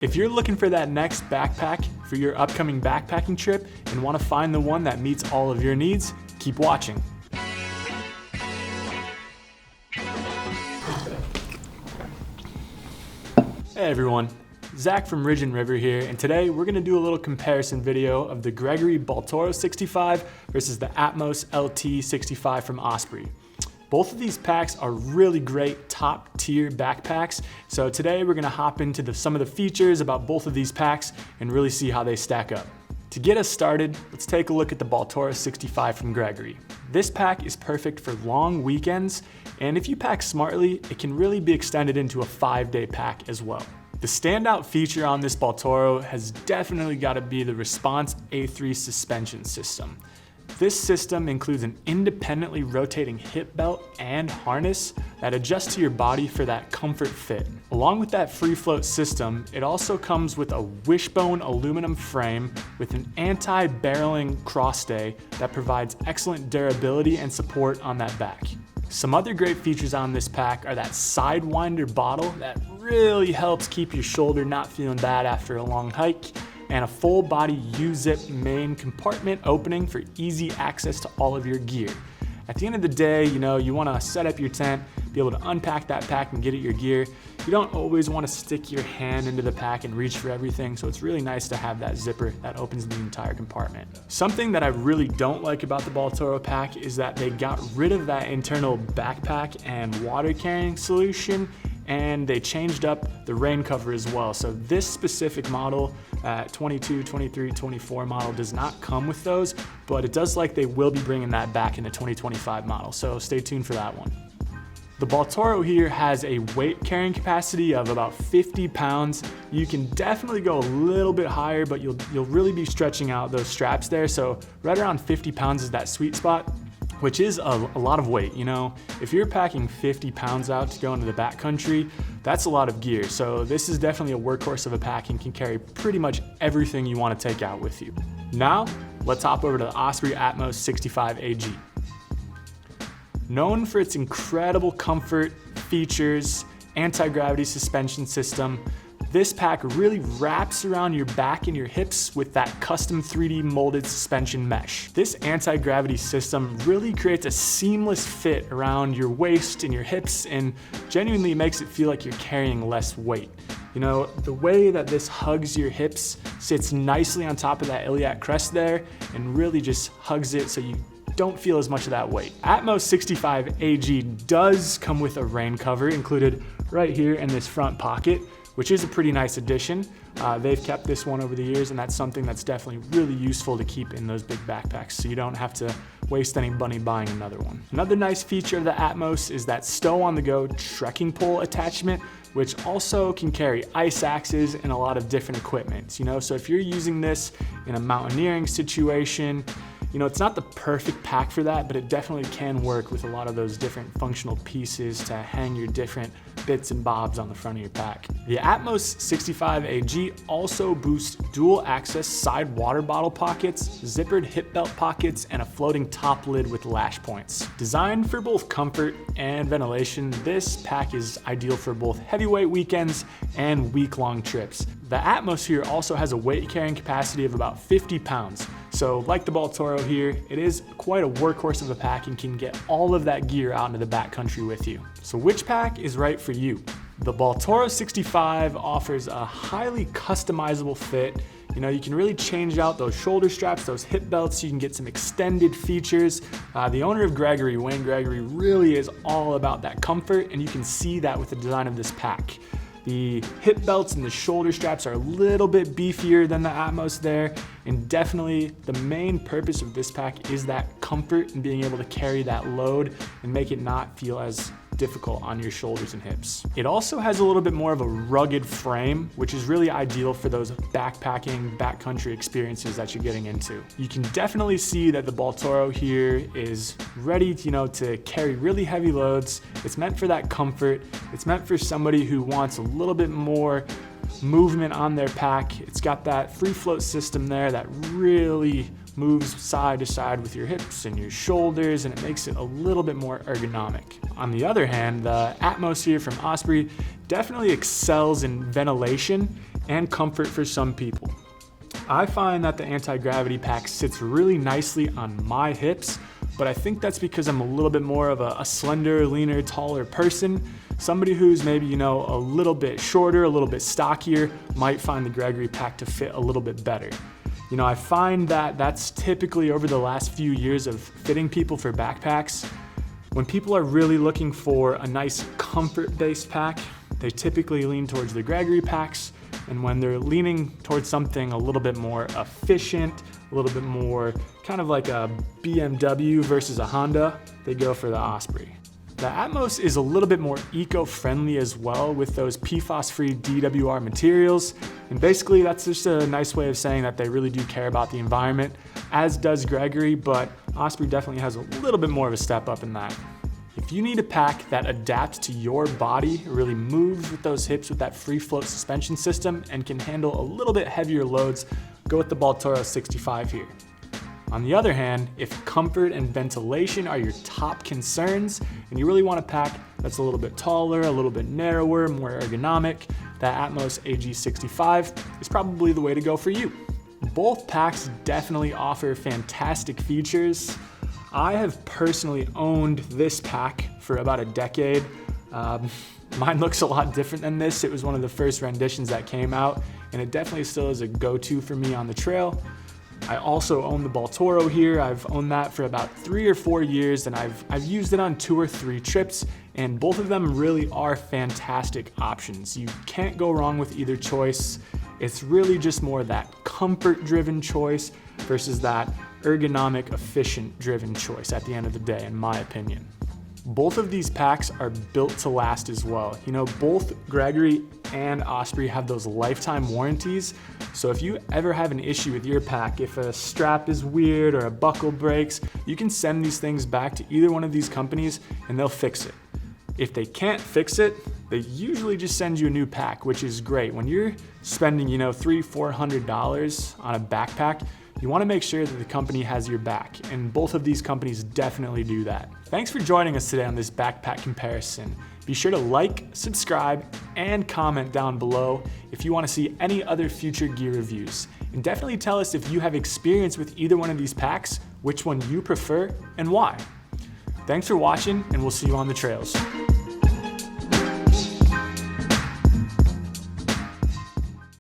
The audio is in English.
If you're looking for that next backpack for your upcoming backpacking trip and want to find the one that meets all of your needs, keep watching. Hey everyone, Zach from Ridge and River here, and today we're going to do a little comparison video of the Gregory Baltoro 65 versus the Atmos LT 65 from Osprey. Both of these packs are really great top tier backpacks. So today we're gonna hop into some of the features about both of these packs and really see how they stack up. To get us started, let's take a look at the Baltoro 65 from Gregory. This pack is perfect for long weekends, and if you pack smartly, it can really be extended into a 5-day pack as well. The standout feature on this Baltoro has definitely gotta be the Response A3 suspension system. This system includes an independently rotating hip belt and harness that adjusts to your body for that comfort fit. Along with that free float system, it also comes with a wishbone aluminum frame with an anti-barreling crossstay that provides excellent durability and support on that back. Some other great features on this pack are that sidewinder bottle that really helps keep your shoulder not feeling bad after a long hike, and a full body U-zip main compartment opening for easy access to all of your gear. At the end of the day, you wanna set up your tent, be able to unpack that pack and get at your gear. You don't always wanna stick your hand into the pack and reach for everything, so it's really nice to have that zipper that opens the entire compartment. Something that I really don't like about the Baltoro pack is that they got rid of that internal backpack and water carrying solution, and they changed up the rain cover as well. So this specific model, 22, 23, 24 model does not come with those, but it does like they will be bringing that back in the 2025 model, so stay tuned for that one. The Baltoro here has a weight carrying capacity of about 50 pounds. You can definitely go a little bit higher, but you'll really be stretching out those straps there. So right around 50 pounds is that sweet spot, which is a lot of weight. If you're packing 50 pounds out to go into the backcountry, that's a lot of gear. So this is definitely a workhorse of a pack and can carry pretty much everything you want to take out with you. Now, let's hop over to the Osprey Atmos 65 AG. Known for its incredible comfort, features, anti-gravity suspension system, this pack really wraps around your back and your hips with that custom 3D molded suspension mesh. This anti-gravity system really creates a seamless fit around your waist and your hips and genuinely makes it feel like you're carrying less weight. The way that this hugs your hips sits nicely on top of that iliac crest there and really just hugs it so you don't feel as much of that weight. Atmos 65 AG does come with a rain cover included right here in this front pocket, which is a pretty nice addition. They've kept this one over the years, and that's something that's definitely really useful to keep in those big backpacks, so you don't have to waste any money buying another one. Another nice feature of the Atmos is that stow-on-the-go trekking pole attachment, which also can carry ice axes and a lot of different equipment. So if you're using this in a mountaineering situation, it's not the perfect pack for that, but it definitely can work with a lot of those different functional pieces to hang your different bits and bobs on the front of your pack. The Atmos 65 AG also boosts dual access side water bottle pockets, zippered hip belt pockets, and a floating top lid with lash points. Designed for both comfort and ventilation, this pack is ideal for both heavyweight weekends and week-long trips. The Atmos here also has a weight carrying capacity of about 50 pounds. So like the Baltoro here, it is quite a workhorse of a pack and can get all of that gear out into the backcountry with you. So which pack is right for you? The Baltoro 65 offers a highly customizable fit. You can really change out those shoulder straps, those hip belts, you can get some extended features. The owner of Gregory, Wayne Gregory, really is all about that comfort, and you can see that with the design of this pack. The hip belts and the shoulder straps are a little bit beefier than the Atmos there, and definitely the main purpose of this pack is that comfort and being able to carry that load and make it not feel as difficult on your shoulders and hips. It also has a little bit more of a rugged frame, which is really ideal for those backpacking, backcountry experiences that you're getting into. You can definitely see that the Baltoro here is ready, to carry really heavy loads. It's meant for that comfort. It's meant for somebody who wants a little bit more movement on their pack. It's got that free float system there that really moves side to side with your hips and your shoulders, and it makes it a little bit more ergonomic. On the other hand, the Atmos here from Osprey definitely excels in ventilation and comfort for some people. I find that the anti-gravity pack sits really nicely on my hips, but I think that's because I'm a little bit more of a slender, leaner, taller person. Somebody who's maybe, a little bit shorter, a little bit stockier, might find the Gregory pack to fit a little bit better. I find that that's typically over the last few years of fitting people for backpacks. When people are really looking for a nice comfort-based pack, they typically lean towards the Gregory packs. And when they're leaning towards something a little bit more efficient, a little bit more kind of like a BMW versus a Honda, they go for the Osprey. The Atmos is a little bit more eco-friendly as well with those PFAS-free DWR materials. And basically that's just a nice way of saying that they really do care about the environment, as does Gregory, but Osprey definitely has a little bit more of a step up in that. If you need a pack that adapts to your body, really moves with those hips with that free float suspension system and can handle a little bit heavier loads, go with the Baltoro 65 here. On the other hand, if comfort and ventilation are your top concerns and you really want a pack that's a little bit taller, a little bit narrower, more ergonomic, that Atmos AG65 is probably the way to go for you. Both packs definitely offer fantastic features. I have personally owned this pack for about a decade. Mine looks a lot different than this. It was one of the first renditions that came out, and it definitely still is a go-to for me on the trail. I also own the Baltoro here. I've owned that for about 3 or 4 years, and I've used it on 2 or 3 trips, and both of them really are fantastic options. You can't go wrong with either choice. It's really just more that comfort-driven choice versus that ergonomic, efficient-driven choice at the end of the day, in my opinion. Both of these packs are built to last as well. Both Gregory and Osprey have those lifetime warranties. So if you ever have an issue with your pack, if a strap is weird or a buckle breaks, you can send these things back to either one of these companies and they'll fix it. If they can't fix it, they usually just send you a new pack, which is great. When you're spending, $300-400 on a backpack, you want to make sure that the company has your back, and both of these companies definitely do that. Thanks for joining us today on this backpack comparison. Be sure to like, subscribe, and comment down below if you want to see any other future gear reviews. And definitely tell us if you have experience with either one of these packs, which one you prefer, and why. Thanks for watching, and we'll see you on the trails.